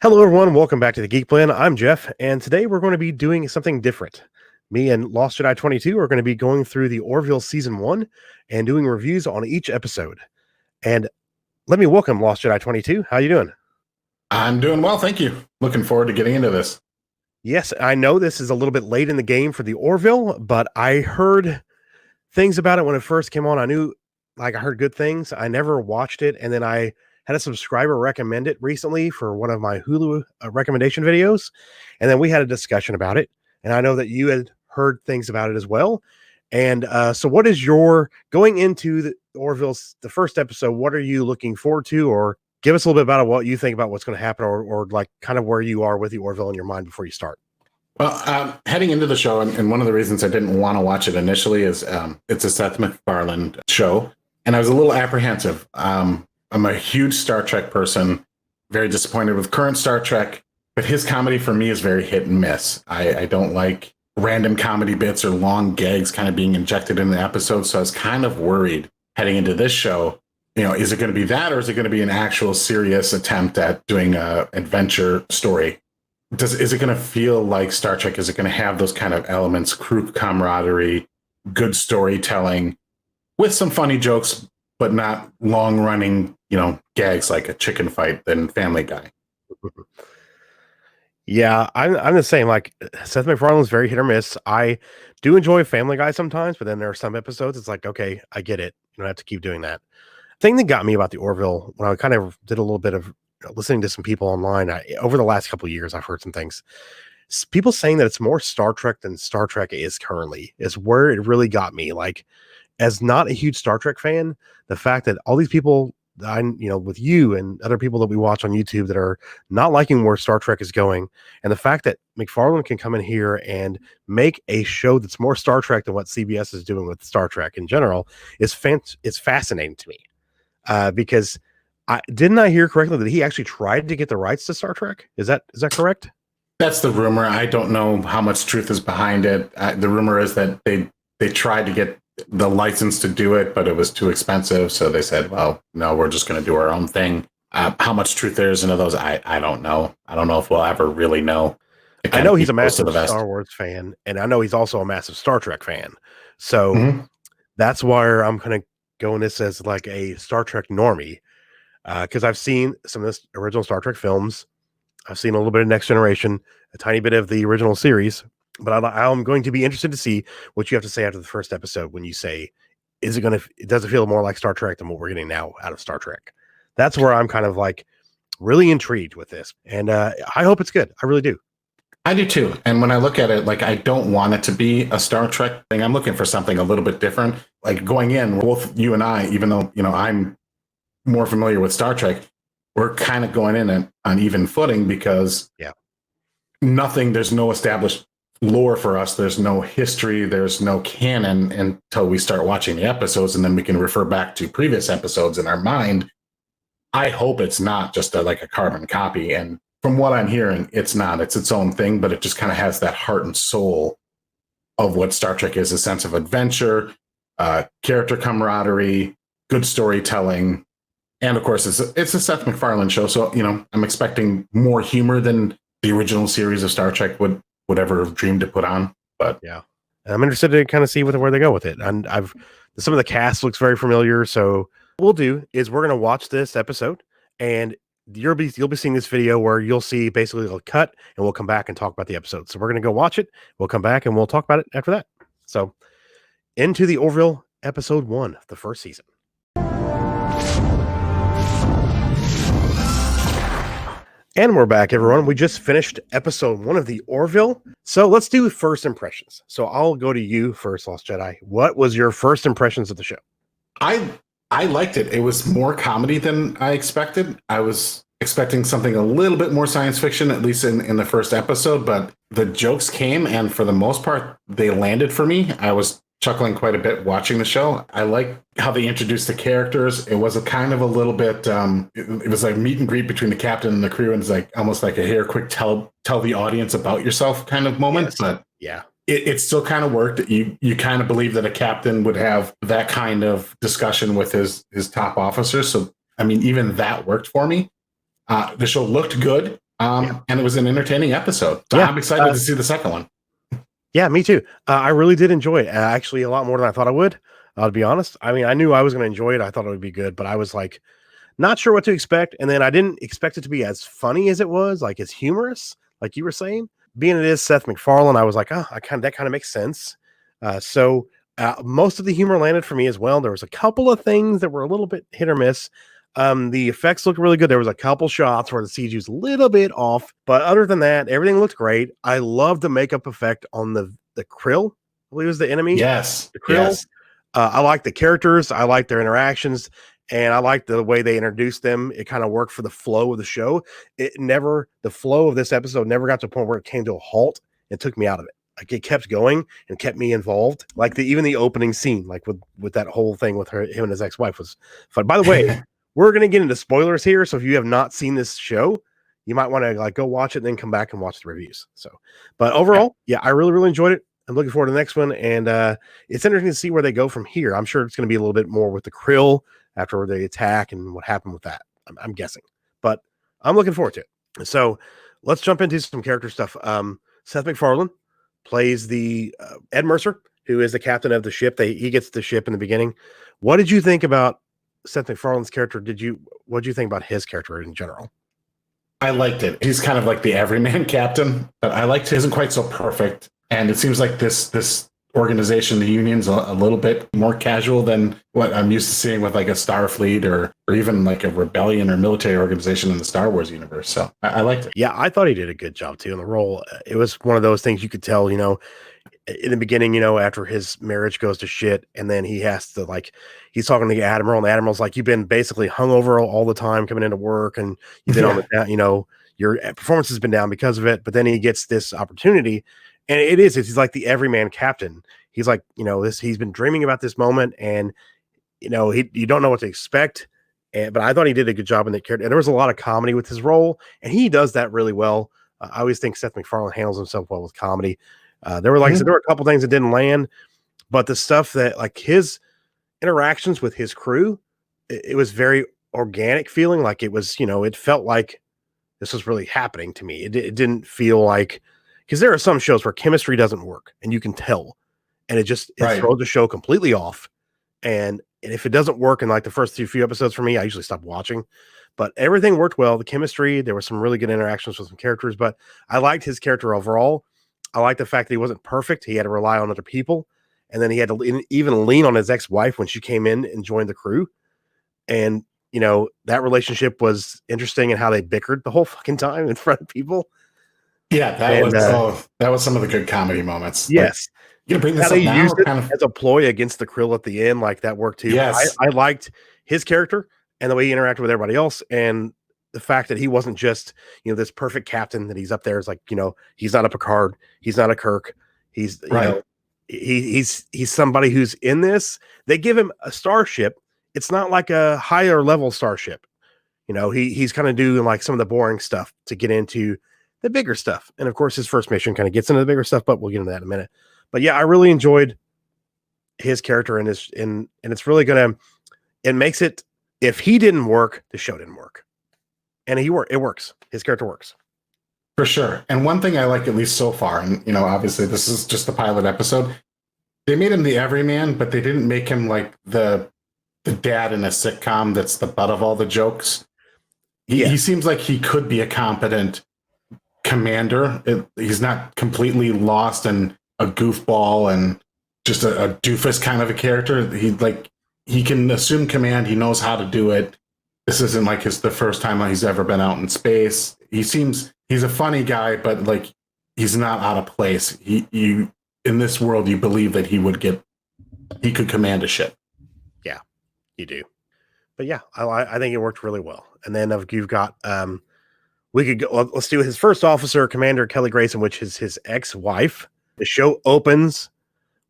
Hello, everyone. Welcome back to the Geek Blend. I'm Jeff, and today we're going to be doing something different. Me and Lost Jedi 22 are going to be going through the Orville Season 1 and doing reviews on each episode. And let me welcome Lost Jedi 22. How you doing? I'm doing well, thank you. Looking forward to getting into this. Yes, I know this is a little bit late in the game for the Orville, but I heard things about it when it first came on. I heard good things. I never watched it, and then I had a subscriber recommend it recently for one of my Hulu recommendation videos, and then we had a discussion about it. And I know that you had heard things about it as well. And so, what is your going into the Orville's the first episode? What are you looking forward to, or give us a little bit about what you think about what's going to happen, or like kind of where you are with the Orville in your mind before you start? Well, heading into the show, and one of the reasons I didn't want to watch it initially is it's a Seth MacFarlane show, and I was a little apprehensive. I'm a huge Star Trek person, very disappointed with current Star Trek, but his comedy for me is very hit and miss. I don't like random comedy bits or long gags kind of being injected in the episode, so I was kind of worried heading into this show. You know, is it going to be that, or is it going to be an actual serious attempt at doing a adventure story? Is it going to feel like Star Trek? Is it going to have those kind of elements, crew camaraderie, good storytelling, with some funny jokes, but not long running, gags like a chicken fight than Family Guy? Yeah, I'm the same. Like Seth MacFarlane's very hit or miss. I do enjoy Family Guy sometimes, but then there are some episodes it's like, okay, I get it. You don't have to keep doing that. Thing that got me about the Orville when I kind of did a little bit of listening to some people online over the last couple of years, I've heard some things. People saying that it's more Star Trek than Star Trek is currently is where it really got me. Like, as not a huge Star Trek fan, the fact that all these people, with you and other people that we watch on YouTube that are not liking where Star Trek is going, and the fact that MacFarlane can come in here and make a show that's more Star Trek than what CBS is doing with Star Trek in general is fascinating to me. Because didn't I hear correctly that he actually tried to get the rights to Star Trek? Is that correct? That's the rumor. I don't know how much truth is behind it. The rumor is that they tried to get the license to do it, but it was too expensive. So they said, well, no, we're just going to do our own thing. How much truth there is into those, I don't know. I don't know if we'll ever really know. I know he's a massive Star Wars fan, and I know he's also a massive Star Trek fan. So that's why I'm kind of going this as like a Star Trek normie, because I've seen some of the original Star Trek films. I've seen a little bit of Next Generation, a tiny bit of the original series, but I'm going to be interested to see what you have to say after the first episode when you say, does it feel more like Star Trek than what we're getting now out of Star Trek? That's where I'm kind of like really intrigued with this. And I hope it's good. I really do. I do too. And when I look at it, like, I don't want it to be a Star Trek thing. I'm looking for something a little bit different. Like, going in, both you and I, even though, I'm more familiar with Star Trek, we're kind of going in on even footing because there's no established lore for us. There's no history. There's no canon until we start watching the episodes, and then we can refer back to previous episodes in our mind. I hope it's not just like a carbon copy. And from what I'm hearing, it's not. It's its own thing, but it just kind of has that heart and soul of what Star Trek is, a sense of adventure, character camaraderie, good storytelling. And of course, it's a Seth MacFarlane show. So, I'm expecting more humor than the original series of Star Trek would ever have dreamed to put on. But yeah, I'm interested to kind of see where they go with it. And some of the cast looks very familiar. So what we'll do is we're going to watch this episode, and you'll be seeing this video where you'll see basically a cut, and we'll come back and talk about the episode. So we're going to go watch it. We'll come back and we'll talk about it after that. So into the Orville episode 1, the first season. And we're back, everyone. We just finished episode 1 of the Orville. So let's do first impressions. So I'll go to you first, Lost Jedi. What was your first impressions of the show? I liked it. It was more comedy than I expected. I was expecting something a little bit more science fiction, at least in the first episode, but the jokes came, and for the most part, they landed for me. I was chuckling quite a bit watching the show. I like how they introduced the characters. It was a kind of a little bit, it was like meet and greet between the captain and the crew, and it's like almost like a here, quick tell the audience about yourself kind of moment. Yes. But yeah, it still kind of worked. You kind of believe that a captain would have that kind of discussion with his top officers. So, I mean, even that worked for me. The show looked good. And it was an entertaining episode. So Yeah. I'm excited to see the second one. Yeah, me too. I really did enjoy it. Actually, a lot more than I thought I would. I'll be honest. I mean, I knew I was going to enjoy it. I thought it would be good, but I was like not sure what to expect. And then I didn't expect it to be as funny as it was, like as humorous, like you were saying. Being it is Seth MacFarlane, I was like, oh, that kind of makes sense. Most of the humor landed for me as well. There was a couple of things that were a little bit hit or miss. The effects looked really good. There was a couple shots where the CG was a little bit off, but other than that, everything looked great. I love the makeup effect on the krill. I believe it was the enemy. Yes, the krill. Yes. I like the characters. I like their interactions, and I like the way they introduced them. It kind of worked for the flow of the show. The flow of this episode never got to a point where it came to a halt and took me out of it. Like it kept going and kept me involved. Like even the opening scene, like with that whole thing with him and his ex-wife was fun. By the way, we're going to get into spoilers here. So if you have not seen this show, you might want to like go watch it and then come back and watch the reviews. So, but overall, yeah, I really, really enjoyed it. I'm looking forward to the next one. And it's interesting to see where they go from here. I'm sure it's going to be a little bit more with the krill after the attack and what happened with that. I'm guessing, but I'm looking forward to it. So let's jump into some character stuff. Seth MacFarlane plays the Ed Mercer, who is the captain of the ship. He gets the ship in the beginning. What did you think about Seth MacFarlane's character? What did you think about his character in general? I liked it. He's kind of like the everyman captain, but I liked it. Isn't quite so perfect. And it seems like this organization, the Union's a little bit more casual than what I'm used to seeing with like a Starfleet or even like a rebellion or military organization in the Star Wars universe. So I liked it. Yeah, I thought he did a good job too in the role. It was one of those things you could tell, in the beginning, after his marriage goes to shit, and then he has to he's talking to the Admiral, and the Admiral's like, you've been basically hungover all the time coming into work, and you've been on the your performance has been down because of it. But then he gets this opportunity, and he's like the everyman captain. He's like, he's been dreaming about this moment, and you don't know what to expect. But I thought he did a good job in that character, and there was a lot of comedy with his role, and he does that really well. I always think Seth MacFarlane handles himself well with comedy. There were there were a couple things that didn't land, but the stuff that like his interactions with his crew, it was very organic feeling. Like it was, it felt like this was really happening to me. It didn't feel like, because there are some shows where chemistry doesn't work and you can tell, and it throws the show completely off. And if it doesn't work in like the first few episodes for me, I usually stop watching. But everything worked well. The chemistry, there were some really good interactions with some characters, but I liked his character overall. I like the fact that he wasn't perfect. He had to rely on other people. And then he had to even lean on his ex-wife when she came in and joined the crew. And, that relationship was interesting in how they bickered the whole fucking time in front of people. Yeah, that was some of the good comedy moments. Yes. You gonna bring this how up they now? used it as a ploy against the krill at the end. Like that worked too. Yes. I liked his character and the way he interacted with everybody else. And the fact that he wasn't just, this perfect captain that he's up there is like, he's not a Picard. He's not a Kirk. He's, he's somebody who's in this. They give him a starship. It's not like a higher level starship. He's kind of doing like some of the boring stuff to get into the bigger stuff. And of course, his first mission kind of gets into the bigger stuff, but we'll get into that in a minute. But yeah, I really enjoyed his character and it's really it makes it, if he didn't work, the show didn't work. And it works. His character works. For sure. And one thing I like, at least so far, and obviously this is just the pilot episode, they made him the everyman, but they didn't make him like the dad in a sitcom that's the butt of all the jokes. He seems like he could be a competent commander. He's not completely lost and a goofball and just a doofus kind of a character. He can assume command. He knows how to do it. This isn't like the first time he's ever been out in space. He's a funny guy, but like he's not out of place. In this world, you believe that he could command a ship. Yeah, you do. But yeah, I think it worked really well. And then you've got we could go. Let's do his first officer, Commander Kelly Grayson, which is his ex-wife. The show opens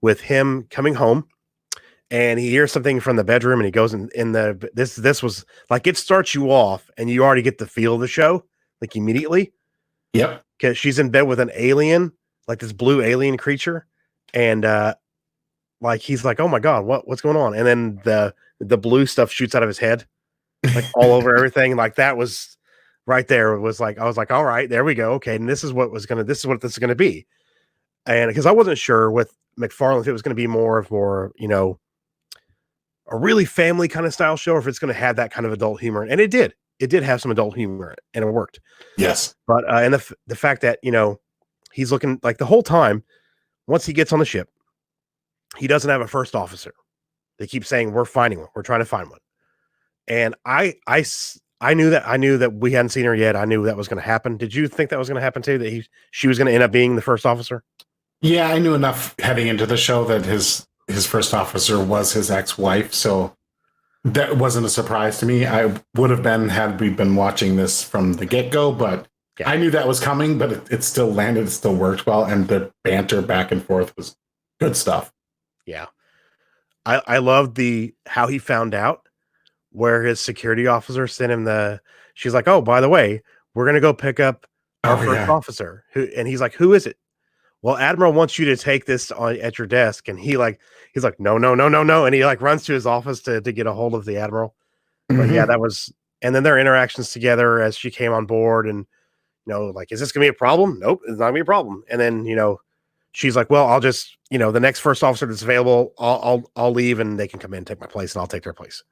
with him coming home, and he hears something from the bedroom, and he goes in the this was like, it starts you off, and you already get the feel of the show like immediately. Yep, because she's in bed with an alien, like this blue alien creature, and like he's like, oh my god, what's going on? And then the blue stuff shoots out of his head, like all over everything. Like that was right there was like, I was like, all right, there we go. Okay. And this is what this is gonna be. And because I wasn't sure with McFarlane if it was gonna be more, a really family kind of style show, or if it's gonna have that kind of adult humor. And it did. It did have some adult humor and it worked. Yes. But and the fact that, he's looking like the whole time, once he gets on the ship, he doesn't have a first officer. They keep saying we're finding one. We're trying to find one. And I knew that we hadn't seen her yet. I knew that was going to happen. Did you think that was going to happen too? That she was going to end up being the first officer? Yeah, I knew enough heading into the show that his first officer was his ex-wife, so that wasn't a surprise to me. I would have been had we been watching this from the get-go, but yeah. I knew that was coming, but it still landed, it still worked well, and the banter back and forth was good stuff. Yeah. I loved how he found out, where his security officer sent him she's like, oh, by the way, we're going to go pick up our first officer. And he's like, who is it? Well, Admiral wants you to take this at your desk. And he's like, no. And he like runs to his office to get a hold of the Admiral. But yeah, and then their interactions together as she came on board and, like, is this going to be a problem? Nope, it's not going to be a problem. And then, she's like, well, I'll just, the next first officer that's available, I'll leave and they can come in and take my place and I'll take their place.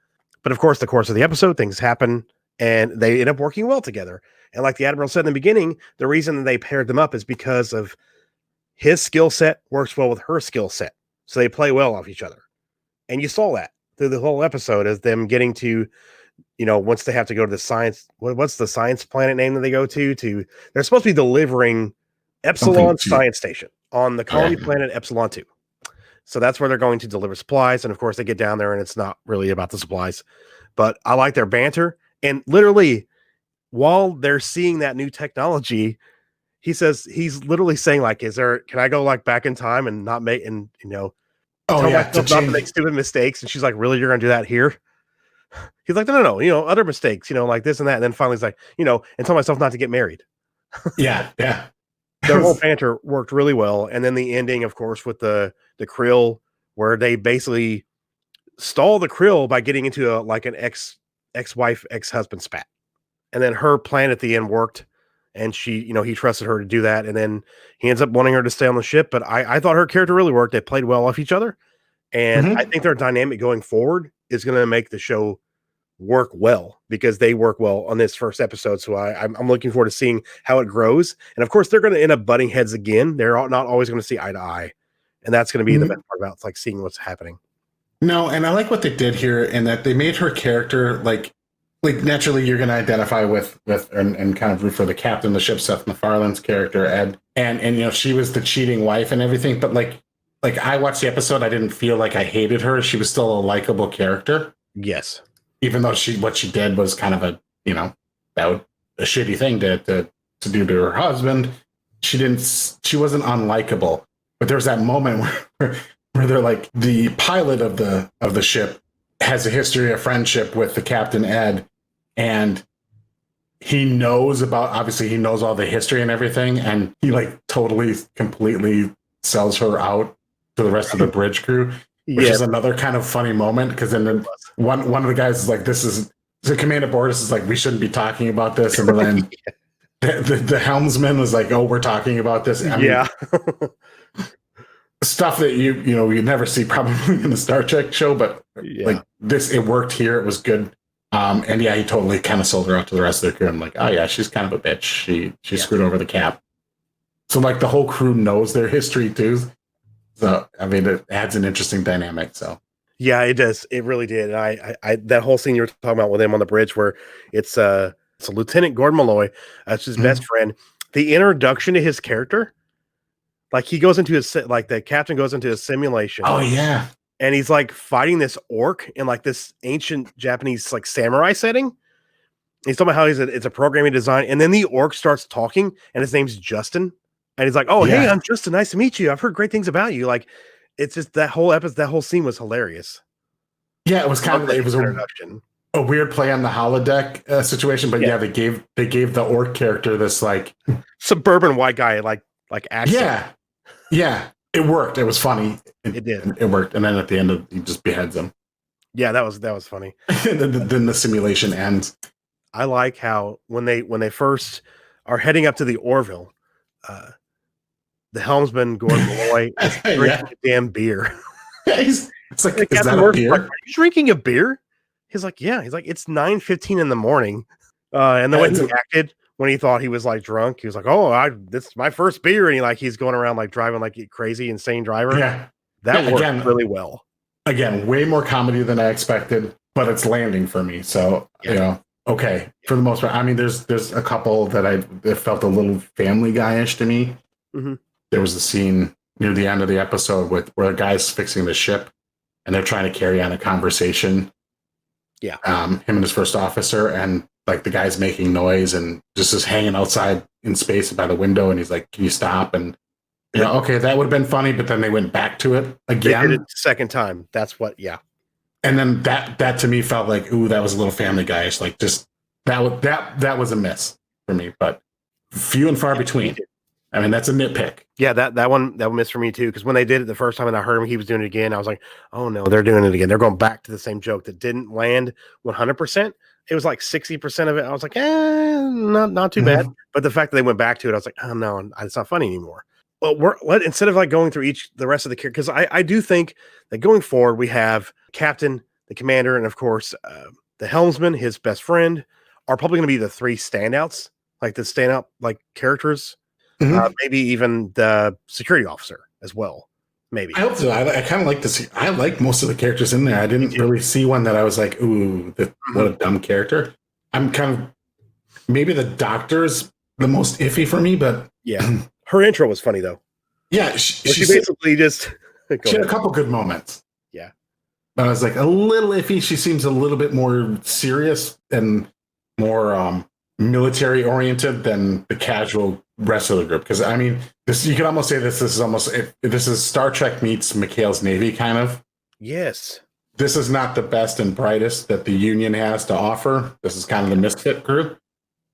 But of course, the course of the episode, things happen and they end up working well together. And like the Admiral said in the beginning, the reason they paired them up is because of his skill set works well with her skill set. So they play well off each other. And you saw that through the whole episode as them getting to, once they have to go to the science, what's the science planet name that they go to? They're supposed to be delivering Epsilon Science Station on the colony planet Epsilon 2. So that's where they're going to deliver supplies. And of course, they get down there and it's not really about the supplies. But I like their banter. And literally, while they're seeing that new technology, he's literally saying, like, can I go like back in time and not make, and, tell myself not to make stupid mistakes? And she's like, really, you're going to do that here? He's like, no, other mistakes, like this and that. And then finally he's like, and tell myself not to get married. Yeah. Their whole banter worked really well. And then the ending, of course, with the Krill, where they basically stall the Krill by getting into an ex-wife, ex-husband spat. And then her plan at the end worked. And she, he trusted her to do that. And then he ends up wanting her to stay on the ship. But I thought her character really worked. They played well off each other. And I think their dynamic going forward is going to make the show work well, because they work well on this first episode. So I'm looking forward to seeing how it grows. And of course, they're going to end up butting heads again. They're not always going to see eye to eye. And that's going to be the best part about like seeing what's happening. No, and I like what they did here in that they made her character like naturally you're going to identify with and kind of root for the captain of the ship, Seth MacFarlane's character, Ed. And she was the cheating wife and everything. But like I watched the episode, I didn't feel like I hated her. She was still a likable character. Yes. Even though what she did was kind of a shitty thing to do to her husband. She wasn't unlikable. But there's that moment where they're like, the pilot of the ship has a history of friendship with the captain, Ed, and he knows obviously he knows all the history and everything, and he like totally completely sells her out to the rest of the bridge crew, which is another kind of funny moment, because then one of the guys is like, the commander Bordas is like, we shouldn't be talking about this, and then the helmsman was like, oh, we're talking about this. I mean, stuff that you never see probably in the Star Trek show, but like this, it worked here. It was good. And he totally kind of sold her out to the rest of the crew. I'm like, oh yeah, she's kind of a bitch. She screwed over the cap. So like the whole crew knows their history too. So I mean, it adds an interesting dynamic. So yeah, it does. It really did. I that whole scene you were talking about with him on the bridge, where it's Lieutenant Gordon Malloy, that's his best friend. The introduction to his character. Like he goes into the captain goes into a simulation. Oh yeah. And he's like fighting this orc in like this ancient Japanese like samurai setting. He's talking about how it's a programming design. And then the orc starts talking and his name's Justin. And he's like, oh, hey, I'm Justin. Nice to meet you. I've heard great things about you. Like, it's just that whole episode, that whole scene was hilarious. Yeah, it was kind of it was a weird play on the holodeck situation. But they gave the orc character this like suburban white guy like accent. Yeah, it worked. It was funny. It did. It worked. And then at the end, he just beheads him. Yeah, that was funny. And then the simulation ends. I like how when they first are heading up to the Orville, uh, the helmsman Gordon Malloy is drinking Yeah. a damn beer. It's And like, is Captain that a Murphy's like, beer? "Are you drinking a beer?" He's like, "Yeah." He's like, "It's 9:15 in the morning." And the way he acted when he thought he was like drunk, he was like, "Oh, this is my first beer," and he's going around like driving like a crazy, insane driver. Yeah. That Yeah. worked really well. Again, way more comedy than I expected, but it's landing for me. So, okay. For the most part, I mean, there's a couple that felt a little Family Guy-ish to me. Mm-hmm. There was a scene near the end of the episode where a guy's fixing the ship and they're trying to carry on a conversation. Yeah. Him and his first officer, and like the guy's making noise and just is hanging outside in space by the window, and he's like, "Can you stop?" And okay, that would have been funny, but then they went back to it again. They did it second time. That's what, yeah. And then that to me felt like, ooh, that was a little Family Guy-ish. Like just that was a miss for me, but few and far between. I mean, that's a nitpick. Yeah, that one missed for me too. Because when they did it the first time and I heard him, he was doing it again. I was like, oh no, they're doing it again. They're going back to the same joke that didn't land 100%. It was like 60% of it. I was like, not too bad. But the fact that they went back to it, I was like, oh no, it's not funny anymore. Well, instead of like going through the rest of the characters, because I do think that going forward we have Captain, the commander, and of course the helmsman, his best friend, are probably going to be the three standouts, like the standout like characters. Maybe even the security officer as well. Maybe. I hope so. I kind of like to see. I like most of the characters in there. I didn't really see one that I was like, ooh, what a dumb character. I'm kind of maybe the doctor's the most iffy for me, but yeah, her intro was funny though. Yeah, she basically just she had a couple good moments. Yeah, but I was like a little iffy. She seems a little bit more serious and more military oriented than the casual rest of the group. Because I mean, you could almost say this is Star Trek meets McHale's Navy kind of. Yes. This is not the best and brightest that the Union has to offer. This is kind of the misfit crew,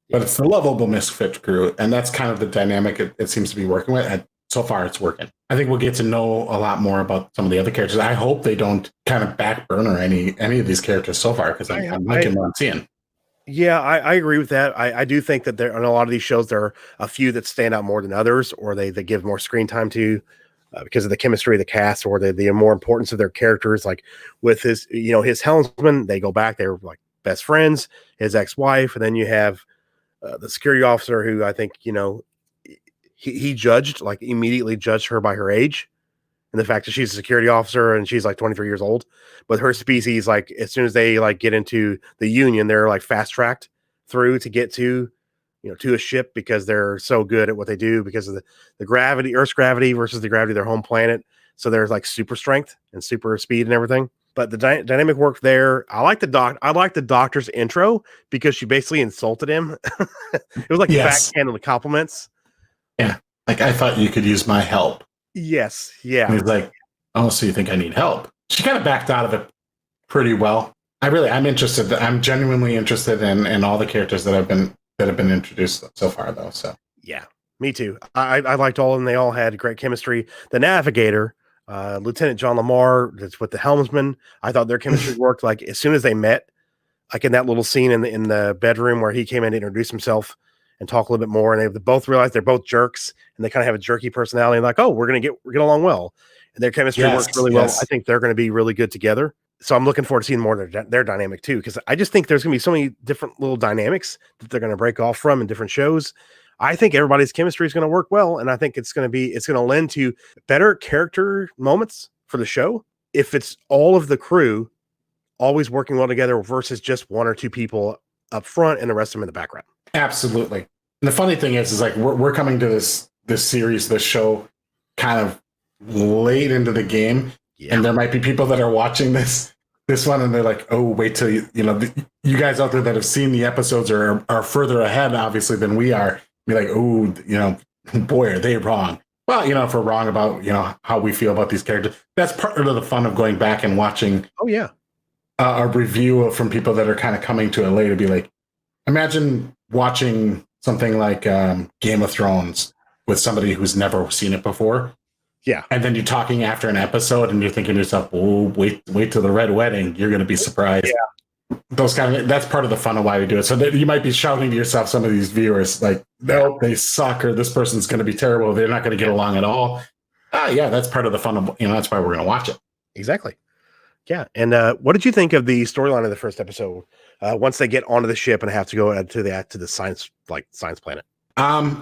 but it's the lovable misfit crew, and that's kind of the dynamic it seems to be working with. And so far, it's working. I think we'll get to know a lot more about some of the other characters. I hope they don't kind of backburner any of these characters so far, because I'm liking what I'm seeing. Yeah, I agree with that. I do think that there on a lot of these shows there are a few that stand out more than others, or they give more screen time to because of the chemistry of the cast, or the more importance of their characters. Like with his helmsman, they go back; they were like best friends. His ex-wife, and then you have the security officer, who I think he judged, like immediately judged her by her age. And the fact that she's a security officer and she's like 23 years old, but her species, like as soon as they like get into the Union, they're like fast tracked through to get to, to a ship because they're so good at what they do because of the gravity, Earth's gravity versus the gravity of their home planet. So there's like super strength and super speed and everything. But the dynamic work there. I like the doctor's intro because she basically insulted him. It was like backhanded compliments. Yeah. Like, I thought you could use my help. Yes. Yeah. And he's like, oh, so you think I need help? She kind of backed out of it pretty well. I'm interested. I'm genuinely interested in all the characters that have been introduced so far, though. So yeah, me too. I liked all of them. They all had great chemistry. The navigator, Lieutenant John Lamar, that's with the helmsman. I thought their chemistry worked. Like as soon as they met, like in that little scene in the bedroom where he came in to introduce himself and talk a little bit more, and they both realize they're both jerks, and they kind of have a jerky personality. And like, oh, we're gonna get along well, and their chemistry works really well. I think they're going to be really good together. So I'm looking forward to seeing more of their dynamic too, because I just think there's going to be so many different little dynamics that they're going to break off from in different shows. I think everybody's chemistry is going to work well, and I think it's going to lend to better character moments for the show if it's all of the crew always working well together versus just one or two people up front and the rest of them in the background. Absolutely. And the funny thing is like we're coming to this series, this show, kind of late into the game, and there might be people that are watching this one, and they're like, "Oh, wait till you guys out there that have seen the episodes are further ahead, obviously, than we are." Be like, "Oh, boy, are they wrong?" Well, if we're wrong about how we feel about these characters, that's part of the fun of going back and watching. Oh yeah, a review from people that are kind of coming to it late to be like, imagine watching something like Game of Thrones with somebody who's never seen it before. Yeah. And then you're talking after an episode and you're thinking to yourself, oh, wait till the Red Wedding. You're going to be surprised. those that's part of the fun of why we do it. So that you might be shouting to yourself, some of these viewers, like, no, they suck, or this person's going to be terrible. They're not going to get along at all. Yeah, that's part of the fun of, that's why we're going to watch it. Exactly. Yeah. And what did you think of the storyline of the first episode? Once they get onto the ship and have to go to the science planet.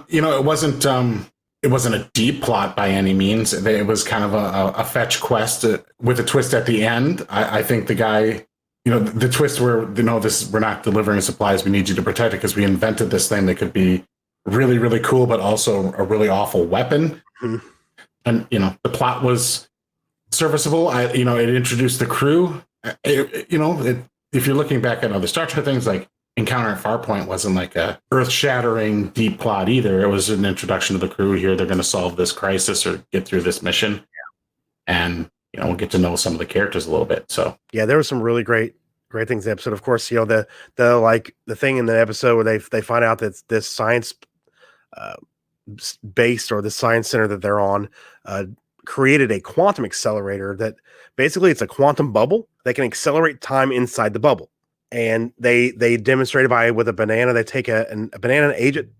It wasn't a deep plot by any means. It was kind of a fetch quest with a twist at the end. I think the guy, the twist where, we're not delivering supplies. We need you to protect it because we invented this thing that could be really, really cool, but also a really awful weapon. Mm-hmm. And, the plot was serviceable. It introduced the crew. If you're looking back at other Star Trek things, like Encounter at Farpoint wasn't like a earth-shattering deep plot either. It was an introduction to the crew. Here they're going to solve this crisis or get through this mission, and we'll get to know some of the characters a little bit. So yeah, there was some really great things in the episode. Of course, the thing in the episode where they find out that this science based, or the science center that they're on, created a quantum accelerator that basically it's a quantum bubble that can accelerate time inside the bubble. And they demonstrated with a banana. They take a banana and age it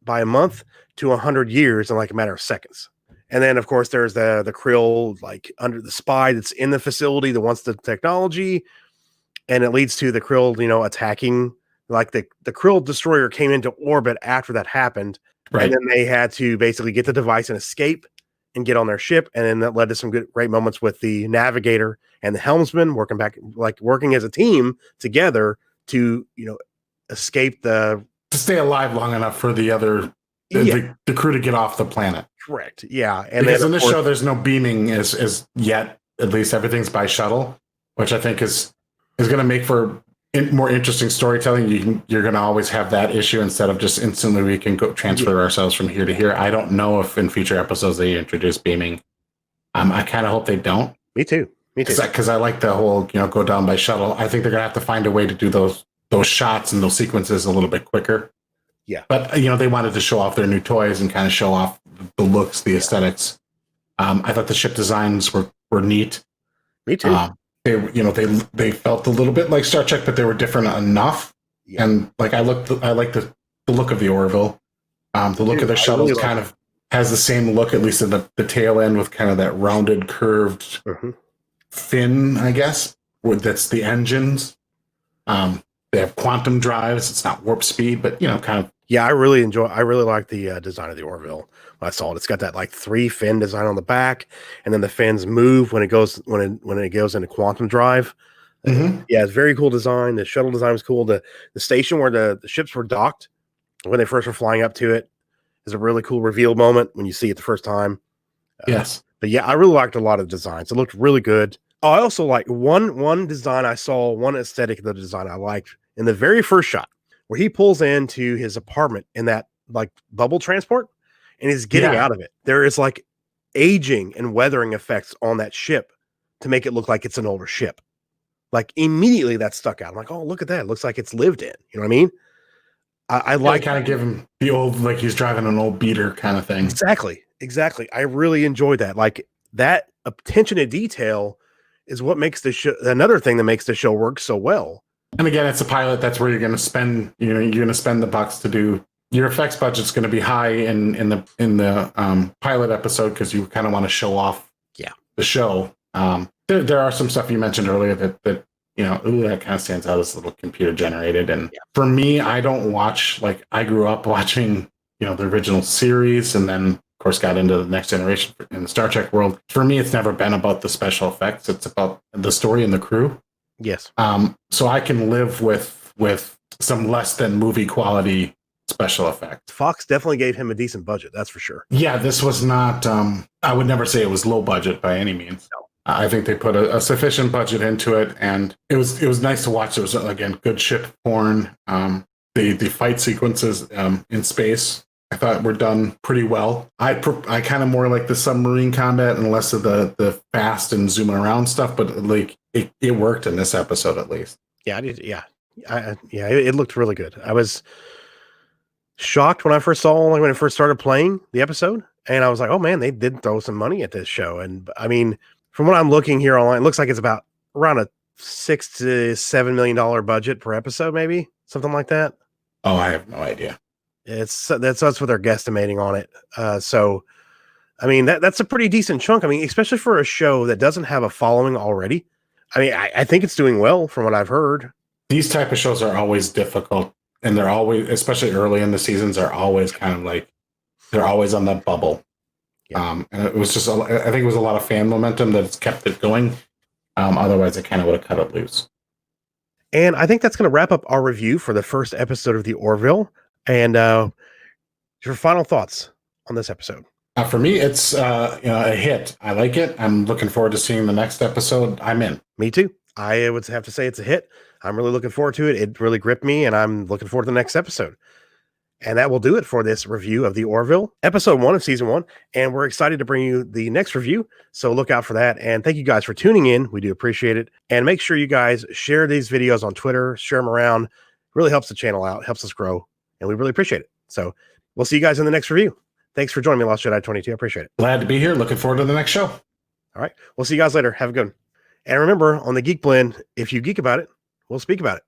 by a month to 100 years in like a matter of seconds. And then, of course, there's the Krill, like under the spy that's in the facility that wants the technology. And it leads to the Krill, attacking. Like the Krill destroyer came into orbit after that happened. Right. And then they had to basically get the device and escape and get on their ship. And then that led to some great moments with the navigator and the helmsman working as a team together to, escape to stay alive long enough for the other, the crew to get off the planet. Correct. Yeah. And because in this show, there's no beaming as yet. At least everything's by shuttle, which I think is going to make for more interesting storytelling. You're going to always have that issue instead of just instantly we can go transfer ourselves from here to here. I don't know if in future episodes they introduce beaming. I kind of hope they don't. Me too. Because I like the whole, go down by shuttle. I think they're going to have to find a way to do those shots and those sequences a little bit quicker. Yeah. But, they wanted to show off their new toys and kind of show off the looks, the aesthetics. I thought the ship designs were neat. Me too. They felt a little bit like Star Trek, but they were different enough. Yeah. And like I like the look of the Orville. The look of the shuttle really kind of has the same look, at least in the tail end, with kind of that rounded, curved fin, I guess. That's the engines. They have quantum drives. It's not warp speed, but kind of. Yeah, I really like the design of the Orville. When I saw it, it's got that like 3 fin design on the back, and then the fins move when it goes into quantum drive. Mm-hmm. Yeah, it's very cool design. The shuttle design was cool. The station where the ships were docked when they first were flying up to it is a really cool reveal moment when you see it the first time. Yes, but yeah, I really liked a lot of the designs. It looked really good. I also like one design I saw, one aesthetic of the design I liked in the very first shot, where he pulls into his apartment in that like bubble transport and he's getting out of it. There is like aging and weathering effects on that ship to make it look like it's an older ship. Like immediately that stuck out. I'm like, oh, look at that. It looks like it's lived in. You know what I mean? I like kind of give him the old, like he's driving an old beater kind of thing. Exactly. I really enjoyed that. Like that attention to detail is what makes the show, another thing that makes the show work so well. And again, it's a pilot. That's where you're going to spend, you're going to spend the bucks to do. Your effects budget's going to be high in the pilot episode because you kind of want to show off the show. There are some stuff you mentioned earlier that that kind of stands out as a little computer generated. And for me, I don't watch, like I grew up watching, the original series and then of course got into the Next Generation in the Star Trek world. For me, it's never been about the special effects. It's about the story and the crew. Yes. So I can live with some less than movie quality special effects. Fox definitely gave him a decent budget. That's for sure. Yeah, this was not, I would never say it was low budget by any means. No. I think they put a sufficient budget into it, and it was nice to watch. It was, again, good ship porn. The fight sequences in space, I thought were done pretty well. I kind of more like the submarine combat and less of the fast and zooming around stuff, but like it worked in this episode at least. Yeah, I did. Yeah, it looked really good. I was shocked when I first saw, when it first started playing the episode, and I was like, oh man, they did throw some money at this show. And I mean, from what I'm looking here online, it looks like it's about around a $6 to $7 million budget per episode, maybe something like that. Oh, I have no idea. That's what they're guesstimating on it. So, I mean, that's a pretty decent chunk. I mean, especially for a show that doesn't have a following already. I mean, I think it's doing well from what I've heard. These type of shows are always difficult, and they're always, especially early in the seasons, are always kind of like they're always on that bubble. Yeah. And it was just, I think it was a lot of fan momentum that's kept it going. Otherwise, it kind of would have cut it loose. And I think that's going to wrap up our review for the first episode of the Orville. And your final thoughts on this episode? For me, it's a hit. I like it. I'm looking forward to seeing the next episode. I'm in. Me too. I would have to say it's a hit. I'm really looking forward to it. It really gripped me, and I'm looking forward to the next episode. And that will do it for this review of the Orville, episode 1 of season 1. And we're excited to bring you the next review. So look out for that. And thank you guys for tuning in. We do appreciate it. And make sure you guys share these videos on Twitter, share them around. It really helps the channel out, helps us grow. And we really appreciate it. So we'll see you guys in the next review. Thanks for joining me, Lost Jedi 22. I appreciate it. Glad to be here. Looking forward to the next show. All right. We'll see you guys later. Have a good one. And remember, on the Geek Blend, if you geek about it, we'll speak about it.